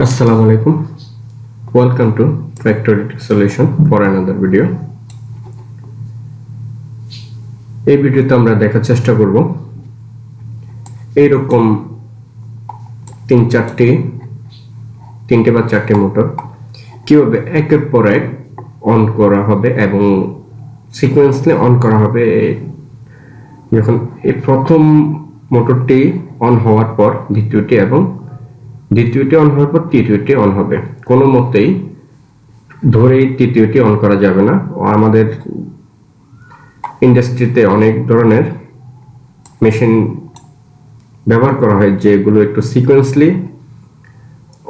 Assalamu alaikum. Welcome to Factory Solution for another video. এই ভিডিওতে আমরা দেখার চেষ্টা করব এইরকম তিনটে বা চারটে মোটর কিভাবে একের পর এক অন করা হবে এবং সিকোয়েন্সলি অন করা হবে। যখন এই প্রথম মোটরটি অন হওয়ার পর দ্বিতীয়টি অন হওয়ার পর তৃতীয়টি অন হবে। কোনো মতেই ধরে তৃতীয়টি অন করা যাবে না। আমাদের ইন্ডাস্ট্রিতে অনেক ধরনের মেশিন ব্যবহার করা হয় যেগুলো একটু সিকোয়েন্সলি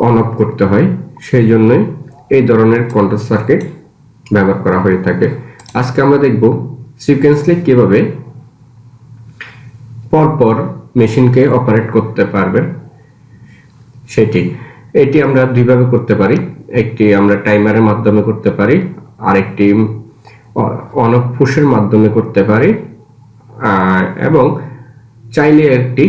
অন অফ করতে হয়, সেই জন্যই এই ধরনের কন্ট্রোল সার্কিট ব্যবহার করা হয়ে থাকে। আজকে আমরা দেখব সিকোয়েন্সলি কিভাবে পরপর মেশিনকে অপারেট করতে পারবে। এটি আমরা দুইভাবে করতে পারি। একটি আমরা টাইমারের মাধ্যমে করতে পারি, আরেকটি অন অফ পুশের মাধ্যমে করতে পারি, এবং চাইলে একটি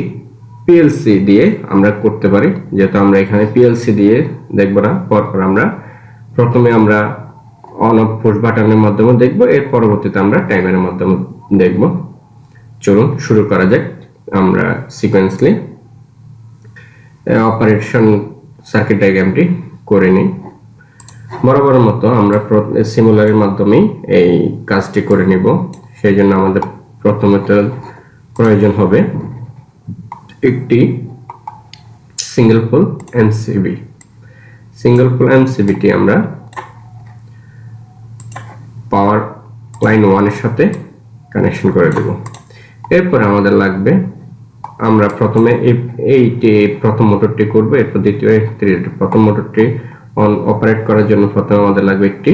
পিএলসি দিয়ে আমরা করতে পারি। যেহেতু আমরা এখানে পিএলসি দিয়ে দেখব না, পরপর প্রথমে আমরা অন অফ পুশ বাটনের মাধ্যমে দেখব, এর পরবর্তীতে আমরা টাইমারের মাধ্যমে দেখব। চলুন শুরু করা যাক। আমরা সিকোয়েন্সলি অপারেশন সার্কিট ডায়াগ্রামটি করে নিই। বরাবরের মতো আমরা সিমুলারের মাধ্যমেই এই কাজটি করে নিব। সেই জন্য আমাদের প্রথমে প্রয়োজন হবে একটি single pole MCB. Single pole এমসিবিটি আমরা পাওয়ার লাইন 1 এর সাথে কানেকশন করে দেব। এরপর আমাদের লাগবে, আমরা প্রথমে প্রথম মোটরটি করব, এরপর দ্বিতীয় তৃতীয়। প্রথম মোটরটি অন অপারেট করার জন্য প্রথমে আমাদের লাগবে একটি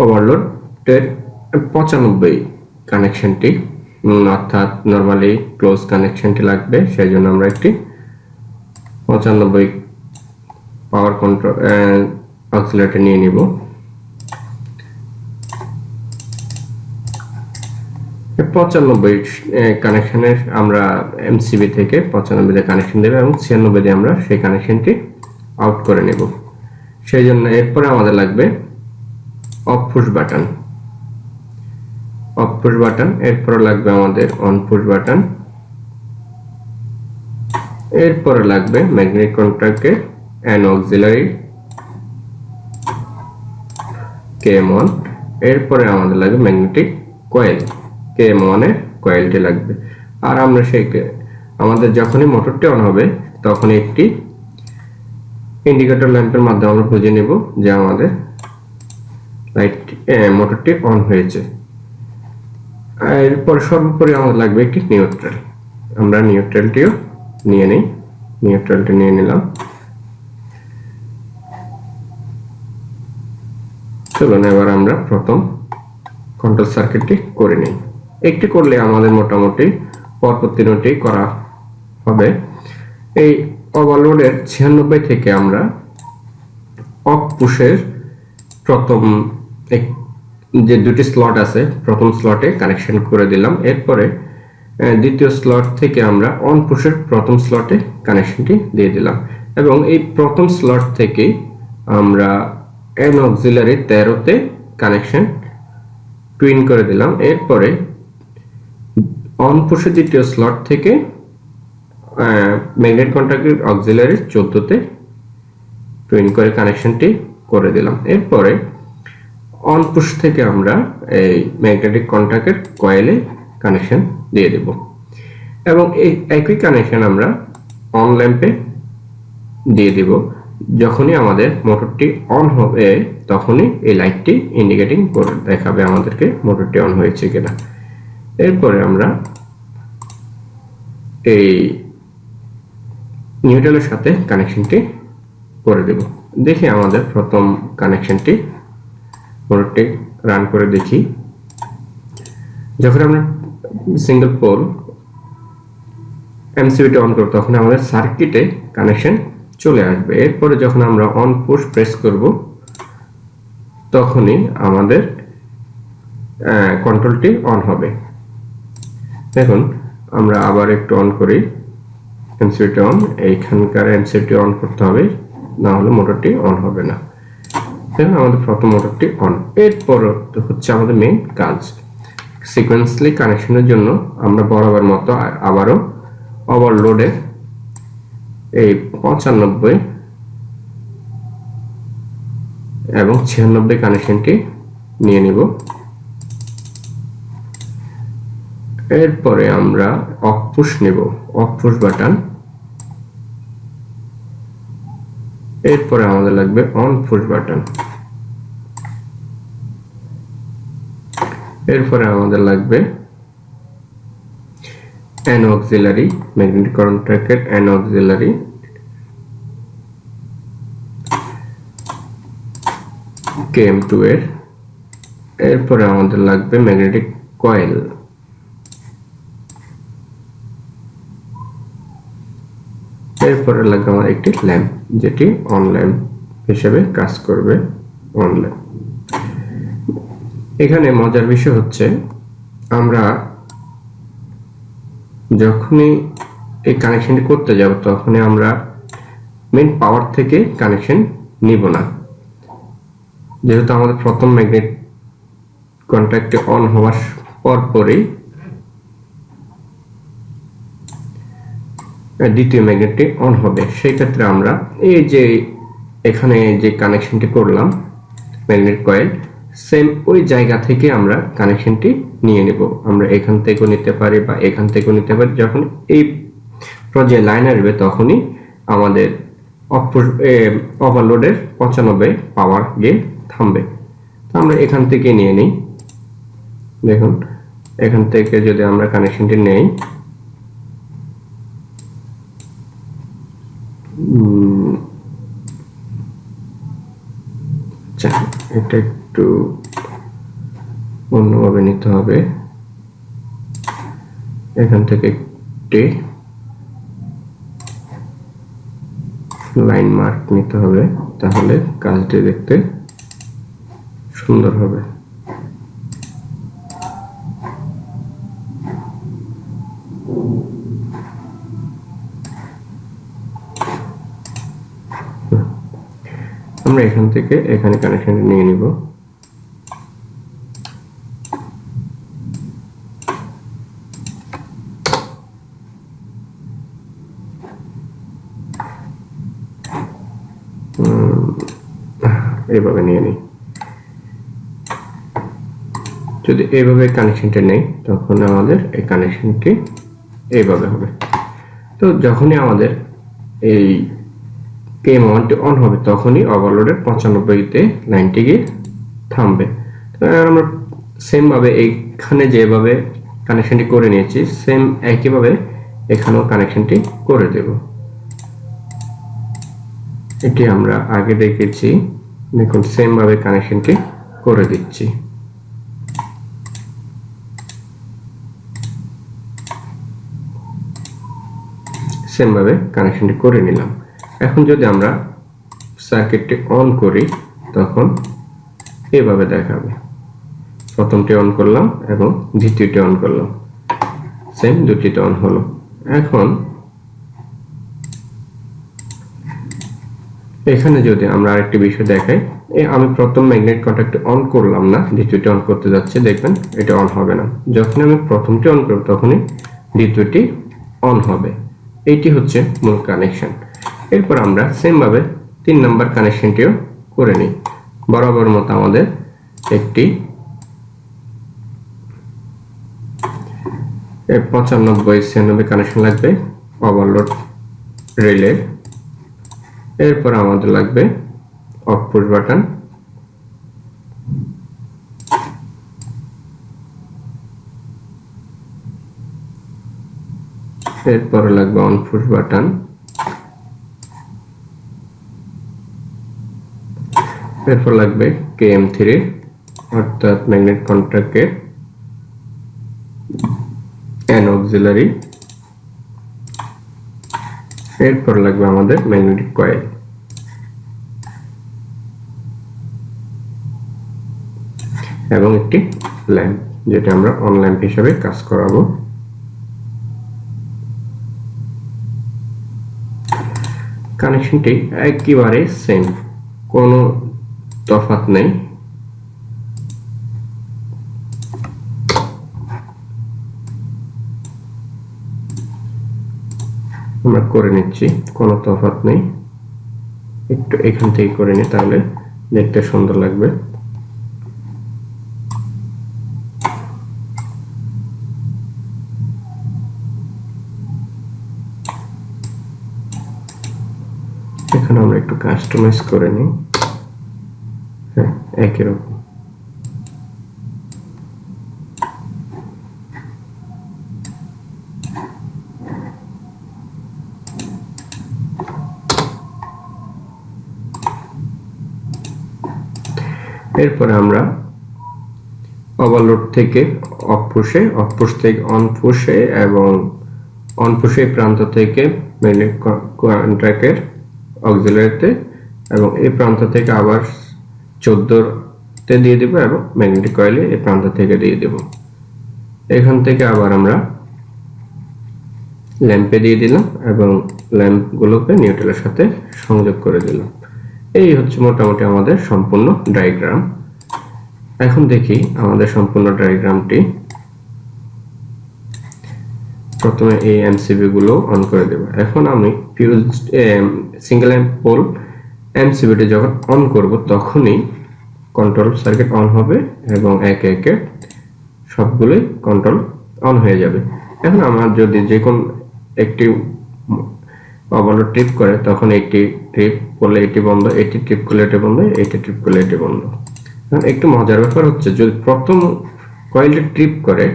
ওভারলোডের 95 কানেকশনটি, অর্থাৎ নরমালি ক্লোজ কানেকশনটি লাগবে। সেই জন্য আমরা একটি 95 পাওয়ার কন্ট্রোল অক্সিলারেটর নিয়ে নিব। 95 কানেকশনের আমরা এমসিবি থেকে 95 দিয়ে কানেকশন দেব এবং 96 দিয়ে আমরা সেই কানেকশনটি আউট করে নেব। সেই জন্য এরপরে আমাদের লাগবে অফ পুশ বাটন, এরপরে লাগবে আমাদের অন পুশ বাটন, এরপরে লাগবে ম্যাগনেটিক কন্ট্যাক্টের অ্যান্ড অক্সিলারি KM1, এরপরে আমাদের লাগবে ম্যাগনেটিক কয়েল KM1 এর কয়েলটি লাগবে। আর আমরা আমাদের যখনই মোটরটি অন হবে তখনই একটি ইন্ডিকেটর ল্যাম্পের মাধ্যমে আমরা বুঝে নেব যে আমাদের মোটরটি অন হয়েছে। এরপর সর্বোপরি আমাদের লাগবে একটি নিউট্রাল। আমরা নিউট্রালটিও নিয়ে নিই। নিউট্রালটি নিয়ে নিলাম। চলুন এবার আমরা প্রথম কন্ট্রোল সার্কিটটি করে নিই। একটি করলে আমাদের মোটামুটি পরপর তিনটি করা হবে। এই ওভারলোডের 96 থেকে আমরা অফ পুশের প্রথম যে দুটি স্লট আছে, প্রথম স্লটে কানেকশন করে দিলাম। এরপরে দ্বিতীয় স্লট থেকে আমরা অন পুশের প্রথম স্লটে কানেকশনটি দিয়ে দিলাম এবং এই প্রথম স্লট থেকে আমরা এন অক্সিলারি 13তে কানেকশন টুইন করে দিলাম। এরপরে অন পুশের দ্বিতীয় স্লট থেকে ম্যাগনেট কন্ট্যাক্টের অক্সিলারি 14তে টুইন করে কানেকশনটি করে দিলাম। এরপরে অন পুশ থেকে আমরা এই ম্যাগনেটিক কন্ট্যাক্টের কয়েলে কানেকশন দিয়ে দেব এবং এই একই কানেকশন আমরা অন ল্যাম্পে দিয়ে দেব। যখনই আমাদের মোটরটি অন হবে তখনই এই লাইটটি ইন্ডিকেটিং করে দেখাবে আমাদেরকে মোটরটি অন হয়েছে কিনা। এরপরে আমরা এই নিউট্রালের সাথে কানেকশনটি করে দেব। দেখি আমাদের প্রথম কানেকশনটি মোটরটি রান করে দেখি। যখন আমরা সিঙ্গেল পোল এমসিবিটি অন করব তখন আমাদের সার্কিটে কানেকশন চলে আসবে। এরপরে যখন আমরা অন পুশ প্রেস করব তখনই আমাদের কন্ট্রোলটি অন হবে। দেখুন আমরা আবার একটু অন করি। এমসিবিটি অন, এইখানকার এমসিবিটি অন করতে হবে না হলে মোটরটি অন হবে না। দেখুন আমাদের প্রথম মোটরটি অন। এরপর হচ্ছে আমাদের মেইন কাজ, সিকোয়েন্সিয়ালি কানেকশনের জন্য আমরা বরাবর মতো আবারও ওভারলোডের এই 95 এবং 96 কানেকশনটি নিয়ে নিব। এরপরে আমরা অফ পুশ নেব, অফ পুশ বাটন। এরপরে আমাদের লাগবে অন পুশ বাটন। এরপরে আমাদের লাগবে এন অক্সিলারি, ম্যাগনেটিক কন্ট্যাক্টের এন অক্সিলারি। KM2 এর। এরপরে আমাদের লাগবে ম্যাগনেটিক কয়েল। এরপরে লাগবে আমার একটি ল্যাম্প, যেটি অন ল্যাম্প হিসেবে কাজ করবে, অন ল্যাম্প। এখানে মজার বিষয় হচ্ছে আমরা যখনই এই কানেকশনটি করতে যাব তখনই আমরা মেইন পাওয়ার থেকে কানেকশন নিব না, যেহেতু আমাদের প্রথম ম্যাগনেট কন্ট্যাক্টে অন হওয়ার পরপরই দ্বিতীয় ম্যাগনেটটি অন হবে। সেই ক্ষেত্রে আমরা এই যে এখানে যে কানেকশনটি করলাম ম্যাগনেট কয়েল, সেম ওই জায়গা থেকে আমরা কানেকশনটি নিয়ে নেব। আমরা এখান থেকেও নিতে পারি বা এখান থেকেও নিতে পারি। যখন এই পর্যায়ে লাইন আসবে তখনই আমাদের ওভারলোডের 95 পাওয়ার গিয়ে থামবে। তো আমরা এখান থেকে নিয়ে নিই। দেখুন এখান থেকে যদি আমরা কানেকশনটি নেই, আচ্ছা এটা একটু অন্যভাবে নিতে হবে। এখান থেকে একটি লাইন মার্ক নিতে হবে, তাহলে কাজটি দেখতে সুন্দর হবে। আমরা এখান থেকে এখানে কানেকশন নিয়ে নিব। এইভাবে নিয়ে নিই। যদি এইভাবে কানেকশনটা নেই তখন আমাদের এই কানেকশনটি এইভাবে হবে। তো যখনই আমাদের এই KM1টি অন হবে তখনই ওভারলোডের 95-তে লাইনটি গিয়ে থামবে। তো আমরা সেম ভাবে এইখানে যেভাবে কানেকশনটি করে নিয়েছি সেম একইভাবে এখানেও কানেকশনটি করে দেব। এটি আমরা আগে দেখেছি, দেখুন সেম ভাবে কানেকশনটি করে দিচ্ছি। সেম ভাবে কানেকশনটি করে নিলাম। এখন যদি আমরা সার্কিটটি অন করি তখন এইভাবে দেখাবে। প্রথমটি অন করলাম এবং দ্বিতীয়টি অন করলাম, সেম দুটিতে অন হলো। এখন এখানে যদি আমরা আরেকটি বিষয় দেখাই, আমি প্রথম ম্যাগনেট কন্ট্যাক্ট অন করলাম না, দ্বিতীয়টি অন করতে যাচ্ছি, দেখবেন এটা অন হবে না। যখন আমি প্রথমটি অন করব তখনই দ্বিতীয়টি অন হবে। এইটি হচ্ছে মূল কানেকশন। এরপর আমরা সেম ভাবে 3 নাম্বার কানেকশনটিও করে নিই। বরাবর মতো আমাদের একটি 95-96 কানেকশন লাগবে ওভারলোড রিলের। এরপর আমাদের লাগবে অফ পুশ বাটন। এরপর লাগবে অন পুশ বাটন। এরপর লাগবে KM3 অর্থাৎ ম্যাগনেট কন্ট্যাক্টের এন অক্সিলারি। এরপর লাগবে আমাদের ম্যাগনেটিক কয়েল। এবং একটি ল্যাম্প, যেটা আমরা অন ল্যাম্প হিসেবে কাজ করাবো। কানেকশনটি একেবারে সেম, কোনো তফাৎ নেই। আমরা করে নিচ্ছি, কোনো তফাৎ নেই। একটু এখান থেকে করে নিই, তাহলে দেখতে সুন্দর লাগবে। এখানে আমরা একটু কাস্টমাইজ করে নিই। হ্যাঁ, একই রকম। এরপরে আমরা ওভারলোড থেকে অফ পুশে, অফ পুশ থেকে অন পুশে এবং অন পুশে প্রান্ত থেকে কন্ট্রাক্টের অক্সিলারিতে এবং এই প্রান্ত থেকে আবার 14 দিয়ে দিব এবং ম্যাগনেটিক কয়েলে এই প্রান্ত থেকে দিয়ে দেব। এখান থেকে আবার আমরা ল্যাম্পে দিয়ে দিলাম এবং ল্যাম্পগুলোকে নিউট্রালের সাথে সংযোগ করে দিলাম। এই হচ্ছে মোটামুটি আমাদের সম্পূর্ণ ডায়াগ্রাম। এখন দেখি আমাদের সম্পূর্ণ ডায়াগ্রামটি। প্রথমে এই এমসিবি গুলো অন করে দেব। এখন আমি ফিউজ সিঙ্গেল অ্যাম্প পোল এমসিবিটি যখন অন করব তখনই কন্ট্রোল সার্কিট অন হবে এবং একে একে সবগুলোই কন্ট্রোল অন হয়ে যাবে। এখন আমার যদি যে কোন একটি ওভারলোড ট্রিপ করে তখন একটি ট্রিপ করলে এটি বন্ধ, এটি ট্রিপ করলে এটি বন্ধ, এটি ট্রিপ করলে এটি বন্ধ। একটু মজার ব্যাপার হচ্ছে, যদি প্রথম কয়েলটি ট্রিপ করে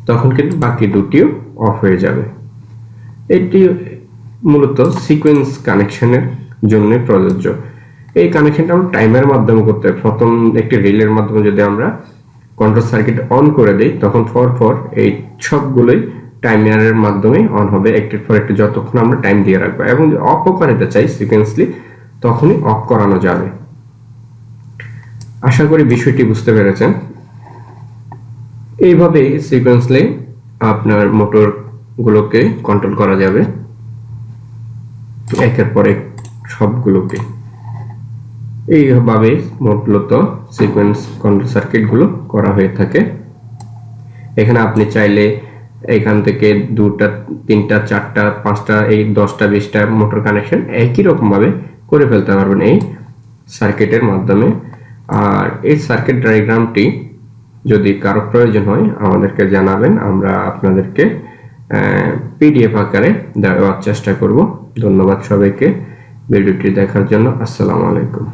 তখন কিন্তু বাকি দুটিও অফ হয়ে যাবে। এটি মূলত সিকোয়েন্স কানেকশনের জন্য প্রযোজ্য। এই কানেকশনটা আমরা টাইমের মাধ্যমে করতে হয়। প্রথম একটি রিলের মাধ্যমে যদি আমরা কন্ট্রোল সার্কিট অন করে দেই তখন পর এই সবগুলোই টাইমারের মাধ্যমে অন হবে একটির পর একটি, যতক্ষণ আমরা টাইম দিয়ে রাখবো। এবং যদি অফ করাতে চাই সিকোয়েন্সলি তখনই অফ করানো যাবে। আশা করি বিষয়টি বুঝতে পেরেছেন। এইভাবে সিকোয়েন্সলি আপনার মোটর গুলোকে কন্ট্রোল করা যাবে একের পর এক সবগুলোকে। এইভাবে মূলত সিকোয়েন্স কন্ট্রোল সার্কিট গুলো করা হয়ে থাকে। এখানে আপনি চাইলে এখান থেকে 2টা 3টা 4টা 5টা এই 10টা 20টা মোটর কানেকশন একই রকম ভাবে করে ফেলতে পারবেন এই সার্কিটের মাধ্যমে। আর এই সার্কিট ডায়াগ্রামটি যদি কারো প্রয়োজন হয় আমাদেরকে জানাবেন, আমরা আপনাদেরকে পিডিএফ আকারে দেওয়ার চেষ্টা করব। ধন্যবাদ সবাইকে ভিডিওটি দেখার জন্য। আসসালামু আলাইকুম।